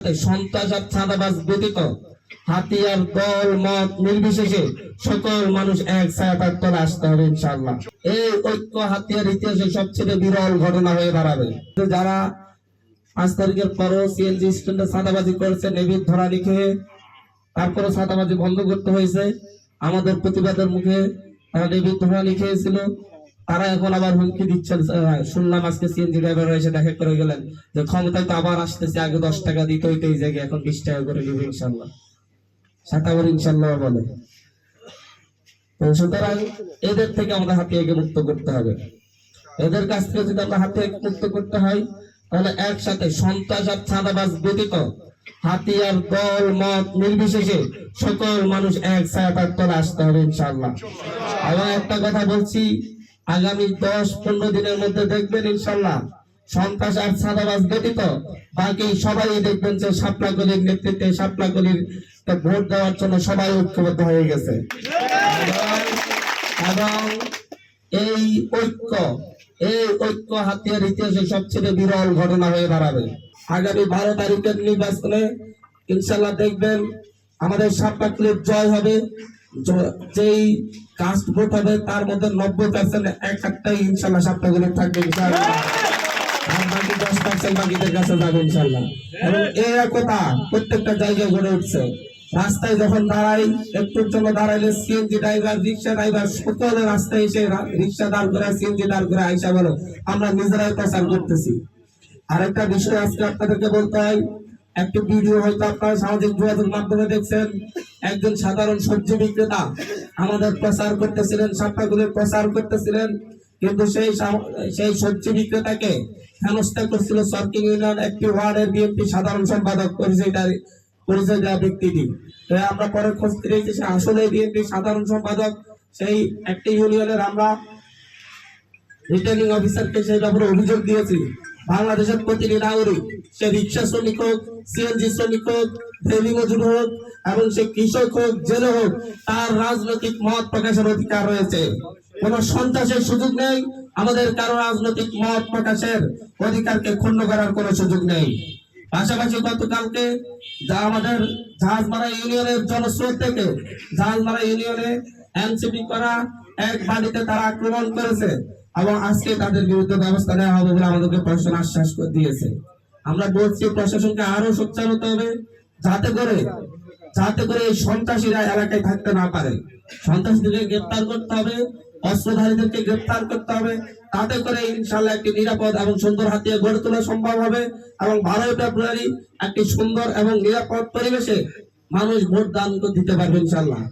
সন্ত্রাস আর চাঁদাবাজ ব্যতীত হাতিয়ার দল মত নির্বিশেষে সকল মানুষ এক ছায়ার তলে আসতে হবে ইনশাআল্লাহ। এই ঐক্য হাতিয়ার ইতিহাসে সবচেয়ে বিরল ঘটনা হয়ে দাঁড়াবে। যারা 5 তারিখের পরও সিএনজি স্ট্যান্ডে চাঁদাবাজি করেছে, নেভির ধরা লিখে তারপরে চাঁদাবাজি বন্ধ করতে হয়েছে। আমাদের প্রতিবাদের মুখে নেভির ধরা লিখেছিল, তারা এখন আবার হুমকি দিচ্ছেন। শুনলাম আজকে সিএনজি ড্রাইভার এসে দেখা করে গেলেন যে ক্ষমতায় তো আবার আসতেছে, আগে 10 টাকা দিতে হইতে এই জায়গায় এখন 20 টাকা করে দিব ইনশাল্লাহ, সাতাবার ইনশাল্লাহ বলে। সুতরাং এদের থেকে আমাদের হাতিয়াকে মুক্ত করতে হবে। এদের কাছ থেকে যদি আমরা হাতিয়াকে মুক্ত করতে হয়, তাহলে একসাথে সন্ত্রাস আর চাঁদাবাজ ব্যতীত হাতিয়ার দল মত নির্বিশেষে সকল মানুষ এক ছায়ার তলে আসতে হবে ইনশাআল্লাহ। এবং একটা কথা বলছি, আগামী 10-15 দিনের মধ্যে দেখবেন ইনশাআল্লাহ সন্ত্রাস আর চাঁদাবাজ ব্যতীত বাকি সবাই দেখবেন যে শাপলা গলির নেতৃত্বে শাপলা গলির ভোট দেওয়ার জন্য সবাই ঐক্যবদ্ধ হয়ে গেছে। এবং এই ঐক্য হাতিয়ার ইতিহাসে সবচেয়ে বিরল ঘটনা হয়ে দাঁড়াবে। আগামী 12 তারিখের নির্বাচনে ইনশাআল্লাহ দেখবেন আমাদের শাপলাগলির জয় হবে। যেই কাস্ট ভোট হবে তার মধ্যে 90% একটাই ইনশাআল্লাহ শাপলাগলির থাকবে ইনশাআল্লাহ, আর বাকি 10% বাকিদের কাছে যাবে ইনশাআল্লাহ। এবং এই একতা প্রত্যেকটা জায়গায় গড়ে উঠছে। রাস্তায় যখন দাঁড়াই, একটুর জন্য দাঁড়াইলে সিএনজি ড্রাইভার, রিক্সা ড্রাইভার সকলে রাস্তায় এসে রিক্সা দাঁড় করে, সিএনজি দাঁড় করে আইসা বলো আমরা নিজেরাই প্রচার করতেছি। আরেকটা বিষয় আজকে আপনাদেরকে বলতে হয়, একটি ভিডিও হয়তো আপনারা সামাজিক যোগাযোগ মাধ্যমে দেখছেন, একজন সাধারণ সবজি বিক্রেতা আমাদের প্রচার করতেছিলেন, শাপলাগুলির প্রচার করতেছিলেন, কিন্তু সেই সবজি বিক্রেতাকে হেনস্থা করছিল সরকিং ইউনিয়ন একটি ওয়ার্ডের বিএনপি সাধারণ সম্পাদক পরিচয় দেওয়া ব্যক্তিটি। আমরা পরে খোঁজ পেয়েছি সে আসলে বিএনপি সাধারণ সম্পাদক। সেই একটি ইউনিয়নের আমরা রিটার্নিং অফিসারকে সেই ব্যাপারে অভিযোগ দিয়েছি। বাংলাদেশের প্রতিটি নাগরিক, সে রিক্সা শ্রমিক হোক, সিএনজি শ্রমিক হোক, ভেলি মজুর হোক এবং সে কৃষক হোক, জেলে হোক, তার রাজনৈতিক মত প্রকাশের অধিকার রয়েছে। কোন সন্ত্রাসের সুযোগ নেই, আমাদের কারো রাজনৈতিক মত প্রকাশের অধিকারকে ক্ষুণ্ণ করার কোন সুযোগ নেই। পাশাপাশি গতকালকে আমাদের জাহাজমারা ইউনিয়নের জনস্রোত থেকে জাহাজমারা ইউনিয়নে এনসিপি করা এক বাড়িতে তারা আক্রমণ করেছে এবং আজকে তাদের বিরুদ্ধে ব্যবস্থা নেওয়া হবে বলে আমাদেরকে প্রশাসন আশ্বাস দিয়েছে। আমরা বলছি প্রশাসনকে আরো সোচ্চার হতে হবে, যাতে করে এই সন্ত্রাসীরা এলাকায় থাকতে না পারে। সন্ত্রাসীদেরকে গ্রেপ্তার করতে হবে, অস্ত্রধারীদেরকে গ্রেপ্তার করতে হবে, তাতে করে ইনশাআল্লাহ একটি নিরাপদ এবং সুন্দর হাতিয়া গড়ে তোলা সম্ভব হবে এবং 12 ফেব্রুয়ারি একটি সুন্দর এবং নিরাপদ পরিবেশে মানুষ ভোট দান দিতে পারবে ইনশাআল্লাহ।